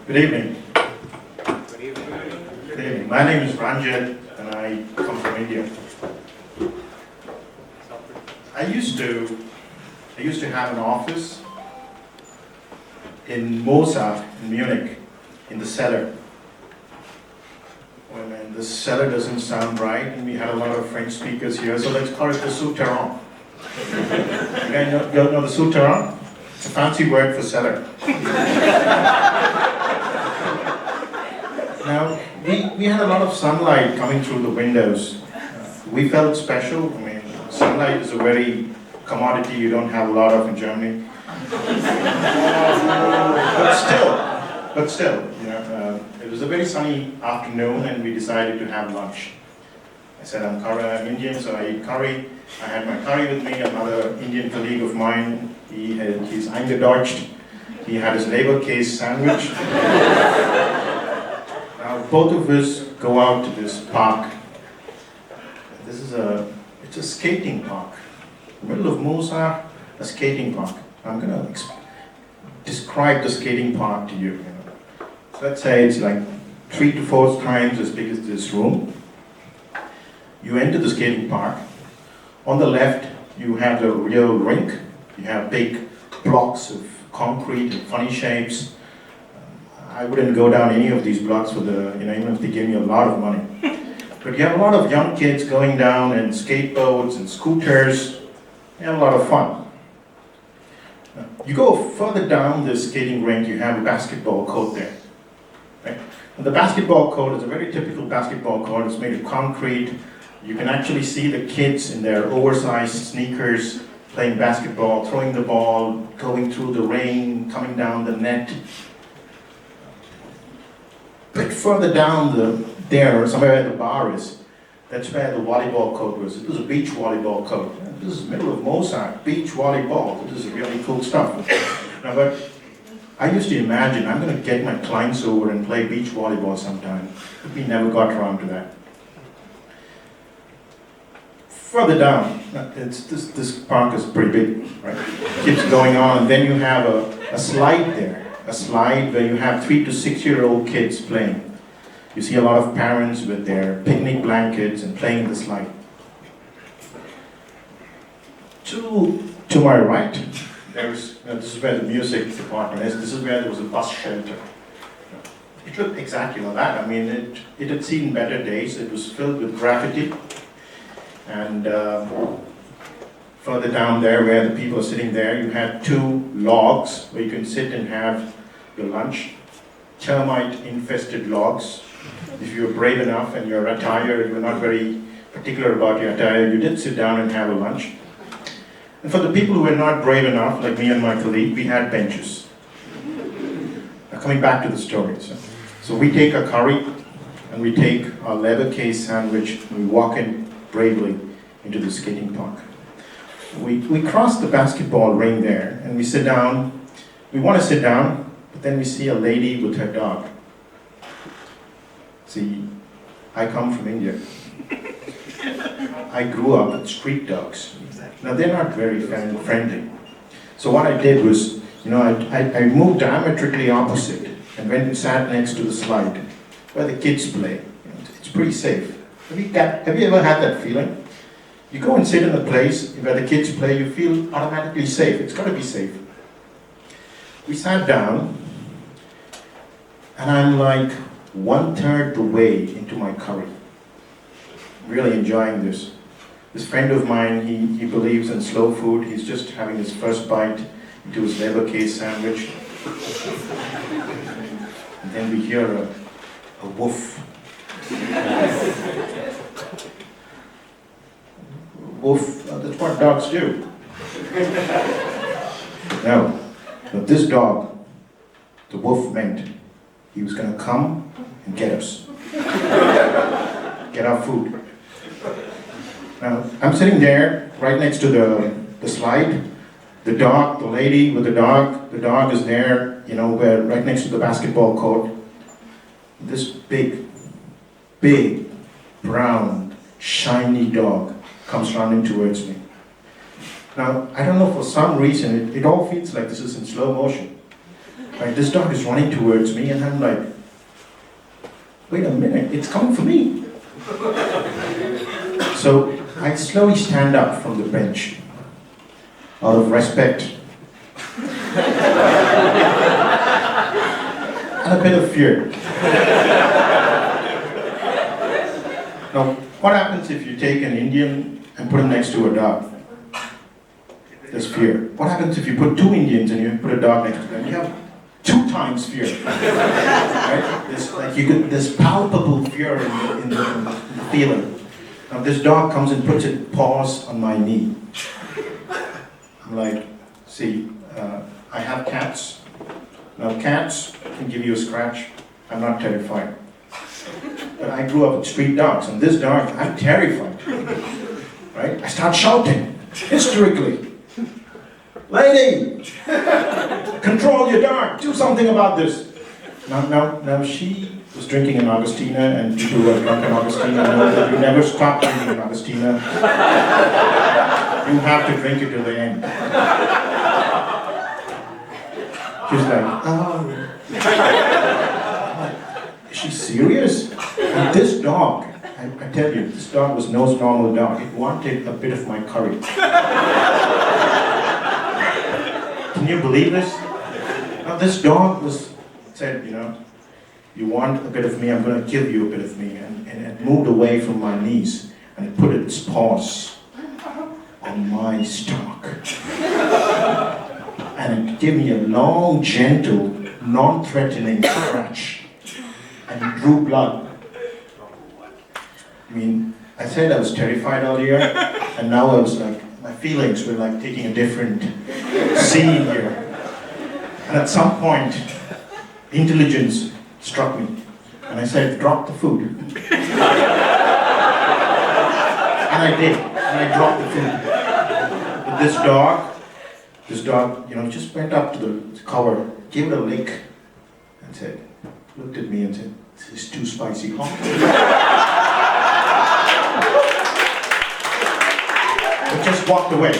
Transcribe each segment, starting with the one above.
Good evening. Good evening. Good evening. My name is Ranjith and I come from India. I used to have an office in Mozart in Munich in the cellar. Well, man, the cellar doesn't sound right, and we had a lot of French speakers here, so let's call it the souterrain. You guys know the souterrain? It's a fancy word for cellar. Now, we had a lot of sunlight coming through the windows. We felt special. I mean, sunlight is a very commodity you don't have a lot of in Germany. But still, it was a very sunny afternoon and we decided to have lunch. I said, I'm Indian, so I eat curry. I had my curry with me, another Indian colleague of mine, he's eingedeutscht. He had his leberkäse sandwich. Now, both of us go out to this park. It's a skating park. In the middle of Mozart, a skating park. I'm going to describe the skating park to you. So let's say it's like 3 to 4 times as big as this room. You enter the skating park. On the left, you have the real rink. You have big blocks of concrete and funny shapes. I wouldn't go down any of these blocks for even if they gave me a lot of money. But you have a lot of young kids going down in skateboards and scooters. You have a lot of fun. You go further down the skating rink, you have a basketball court there. Right? And the basketball court is a very typical basketball court. It's made of concrete. You can actually see the kids in their oversized sneakers playing basketball, throwing the ball, going through the rain, coming down the net. A bit further down there, somewhere where the bar is, that's where the volleyball court was. It was a beach volleyball court. This is the middle of Mozart, beach volleyball. This is really cool stuff. Now, but I used to imagine I'm going to get my clients over and play beach volleyball sometime. But we never got around to that. Further down, this park is pretty big, right? Keeps going on, and then you have a slide there. A slide where you have 3 to 6-year-old kids playing. You see a lot of parents with their picnic blankets and playing the slide. To my right, this is where the music department is. This is where there was a bus shelter. It looked exactly like that. I mean, it had seen better days. It was filled with graffiti. And further down there, where the people are sitting there, you had 2 logs where you can sit and have your lunch. Termite-infested logs. If you're brave enough and your attire, you're not very particular about your attire, you did sit down and have a lunch. And for the people who were not brave enough, like me and my colleague, we had benches. Now coming back to the story. So we take our curry and we take our leberkäse sandwich and we walk in bravely into the skating park. We cross the basketball ring there and we sit down. We want to sit down, but then we see a lady with her dog. See, I come from India. I grew up with street dogs. Now they're not very friendly. So what I did was, I moved diametrically opposite and went and sat next to the slide where the kids play. It's pretty safe. Have you ever had that feeling? You go and sit in a place where the kids play, you feel automatically safe. It's got to be safe. We sat down, and I'm like 1/3 the way into my curry. Really enjoying this. This friend of mine, he believes in slow food. He's just having his first bite into his leberkäse sandwich. And then we hear a woof. Woof, that's what dogs do. Now, this dog, the woof meant he was going to come and get us. Get our food. Now, I'm sitting there right next to the slide. The dog, the lady with the dog is there, where right next to the basketball court. This big, brown, shiny dog comes running towards me. Now, I don't know, for some reason, it all feels like this is in slow motion. Right, this dog is running towards me, and I'm like, wait a minute, it's coming for me. So I slowly stand up from the bench, out of respect, and a bit of fear. Now, what happens if you take an Indian and put him next to a dog? There's fear. What happens if you put two Indians and you put a dog next to them? You have 2 times fear. Right? There's palpable fear in the feeling. Now this dog comes and puts its paws on my knee. I'm like, see, I have cats. Now cats can give you a scratch. I'm not terrified. But I grew up with street dogs, and this dog, I'm terrified. Right? I start shouting hysterically. Lady! Control your dog! Do something about this! Now she was drinking an Augustina, and people who have drunk an Augustina know that you never stop drinking an Augustina. You have to drink it till the end. She's like, oh. Is she serious? And this dog, I tell you, this dog was no normal dog. It wanted a bit of my curry. Can you believe this? Now this dog said, you want a bit of me, I'm going to give you a bit of me. And it moved away from my knees, and it put its paws on my stomach. And it gave me a long, gentle, non-threatening scratch. And it drew blood. I mean, I said I was terrified earlier, and now I was like, my feelings were like taking a different scene here. And at some point, intelligence struck me. And I said, drop the food. And I did. And I dropped the food. But this dog, just went up to the cover, gave it a lick, and looked at me and said, this is too spicy, huh? But just walked away.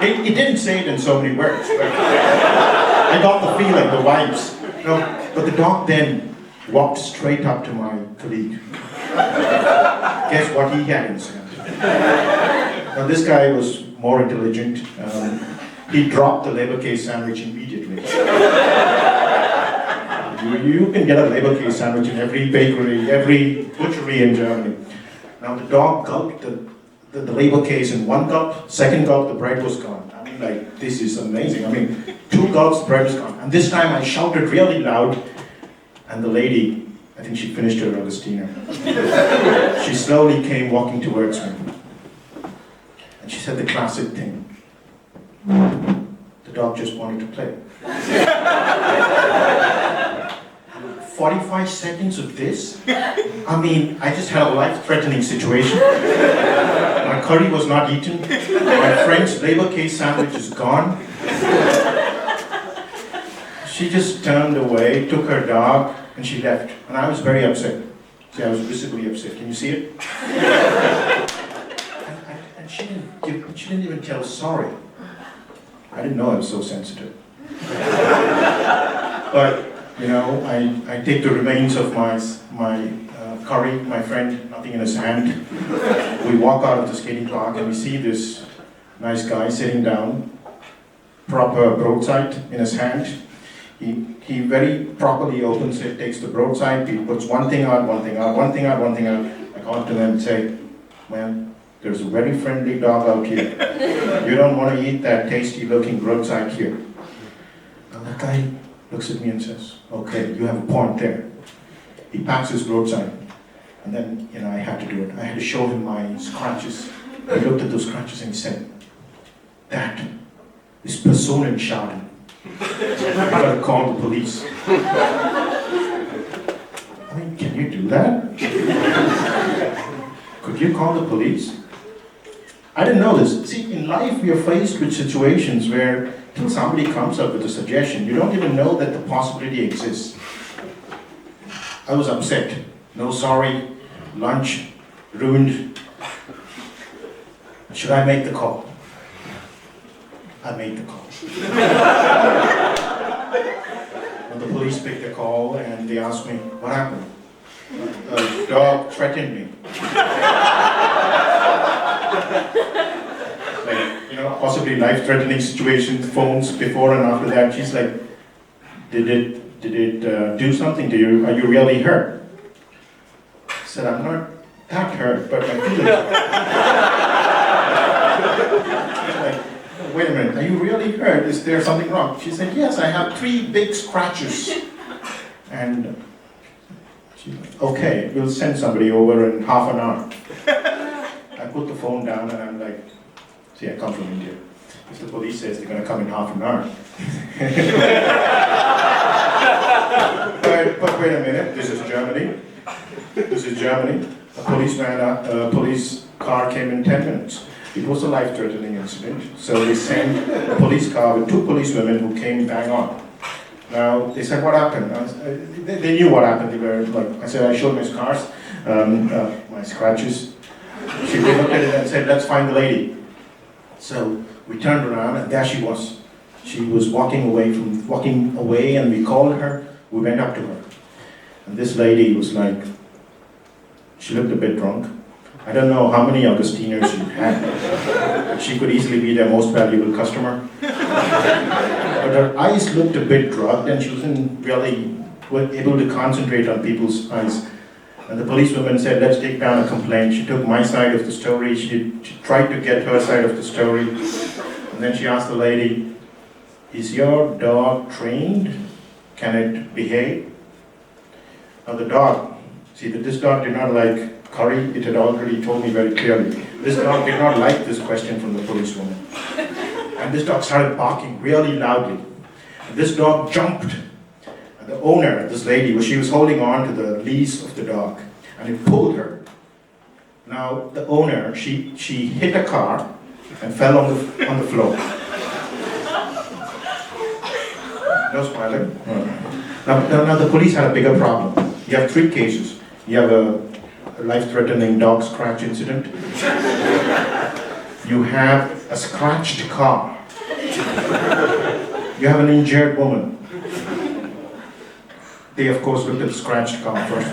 It didn't say it in so many words, but I got the feeling, the vibes. But the dog then walked straight up to my colleague. Guess what he had in his hand? Now this guy was more intelligent. He dropped the leberkäse sandwich immediately. You can get a leberkäse sandwich in every bakery, every butchery in Germany. Now the dog gulped the leberkäse in 1 gulp, 2nd gulp, the bread was gone. I mean, like, this is amazing. I mean, 2 gulps, bread was gone. And this time I shouted really loud, and the lady, I think she finished her Augustina. She slowly came walking towards me. And she said the classic thing. The dog just wanted to play. 45 seconds of this? I mean, I just had a life-threatening situation. My curry was not eaten. My friend's leberkäse sandwich is gone. She just turned away, took her dog, and she left. And I was very upset. See, I was visibly upset. Can you see it? And she didn't even tell sorry. I didn't know I was so sensitive. But I take the remains of my curry, my friend, nothing in his hand. We walk out of the skating park and we see this nice guy sitting down, proper broadside in his hand. He very properly opens it, takes the broadside, he puts one thing out, one thing out, one thing out, one thing out. I go up to him and say, man, there's a very friendly dog out here. You don't want to eat that tasty looking broadside here. And that guy looks at me and says, okay, you have a point there. He packs his broadside. And then, I had to do it. I had to show him my scratches. He looked at those scratches and he said, that is Personenschaden. I gotta call the police. I mean, can you do that? Could you call the police? I didn't know this. See, in life we are faced with situations where till somebody comes up with a suggestion, you don't even know that the possibility exists. I was upset. No sorry. Lunch ruined. Should I make the call? I made the call. Well, the police picked the call and they asked me, what happened? The dog threatened me. Like, possibly life-threatening situations, phones before and after that. She's like, did it do something to you? Are you really hurt? I said, I'm not that hurt, but my feelings are. Like, wait a minute, are you really hurt? Is there something wrong? She said, yes, I have 3 big scratches. And she's like, okay, we'll send somebody over in half an hour. I put the phone down and I'm like, see, I come from India. If the police says they're going to come in half an hour. But wait a minute, this is Germany. This is Germany. A police car came in 10 minutes. It was a life-threatening incident. So they sent a police car with 2 policewomen who came bang on. Now, they said, what happened? They knew what happened. They were like, I said, I showed my scars, my scratches. They looked at it and said, let's find the lady. So we turned around and there she was. She was walking away and we called her. We went up to her. And this lady was like, she looked a bit drunk. I don't know how many Augustiners she had. She could easily be their most valuable customer. But her eyes looked a bit drugged and she wasn't really able to concentrate on people's eyes. And the policewoman said, let's take down a complaint. She took my side of the story. She tried to get her side of the story. And then she asked the lady, is your dog trained? Can it behave? Now the dog, see that this dog did not like curry. It had already told me very clearly. This dog did not like this question from the policewoman. And this dog started barking really loudly. And this dog jumped. And the owner, this lady, she was holding on to the leash of the dog. And it pulled her. Now the owner, she hit a car and fell on the floor. No smiling. Now the police had a bigger problem. You have 3 cases. You have a life-threatening dog scratch incident. You have a scratched car. You have an injured woman. They, of course, looked at the scratched car first.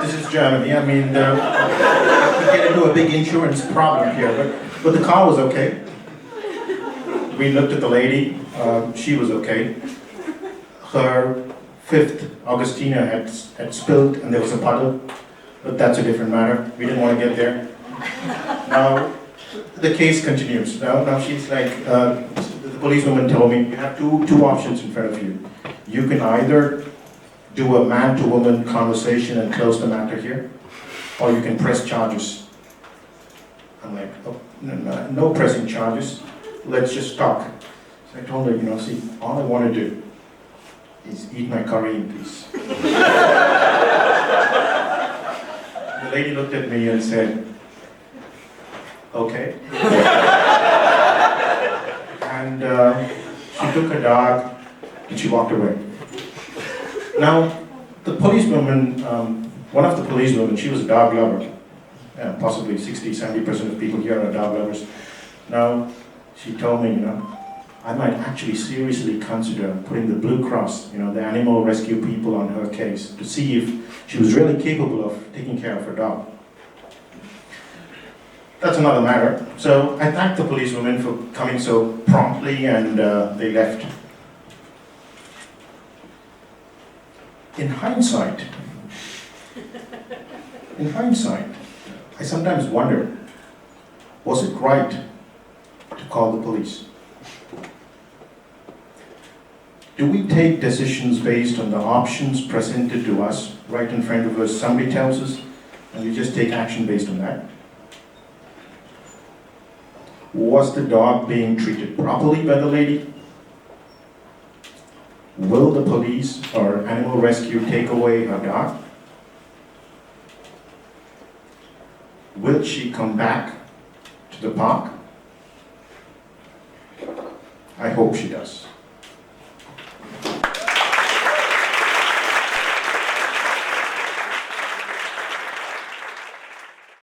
This is Germany. I mean, we get into a big insurance problem here, but the car was okay. We looked at the lady. She was okay. Her 5th Augustina had spilled and there was a puddle, but that's a different matter. We didn't want to get there. Now, the case continues. Now she's like, the policewoman told me, you have two options in front of you. You can either do a man-to-woman conversation and close the matter here, or you can press charges. I'm like, oh, no pressing charges. Let's just talk. So I told her, see, all I want to do is eat my curry in peace. The lady looked at me and said, okay. And she took her dog and she walked away. Now, the policewoman, one of the policewomen, she was a dog lover. Possibly 60-70% of people here are dog lovers. Now, she told me, I might actually seriously consider putting the Blue Cross, the animal rescue people on her case to see if she was really capable of taking care of her dog. That's another matter. So I thanked the policewomen for coming so promptly and they left. In hindsight, I sometimes wonder, was it right to call the police? Do we take decisions based on the options presented to us right in front of us? Somebody tells us, and we just take action based on that? Was the dog being treated properly by the lady? Will the police or animal rescue take away her dog? Will she come back to the park? I hope she does.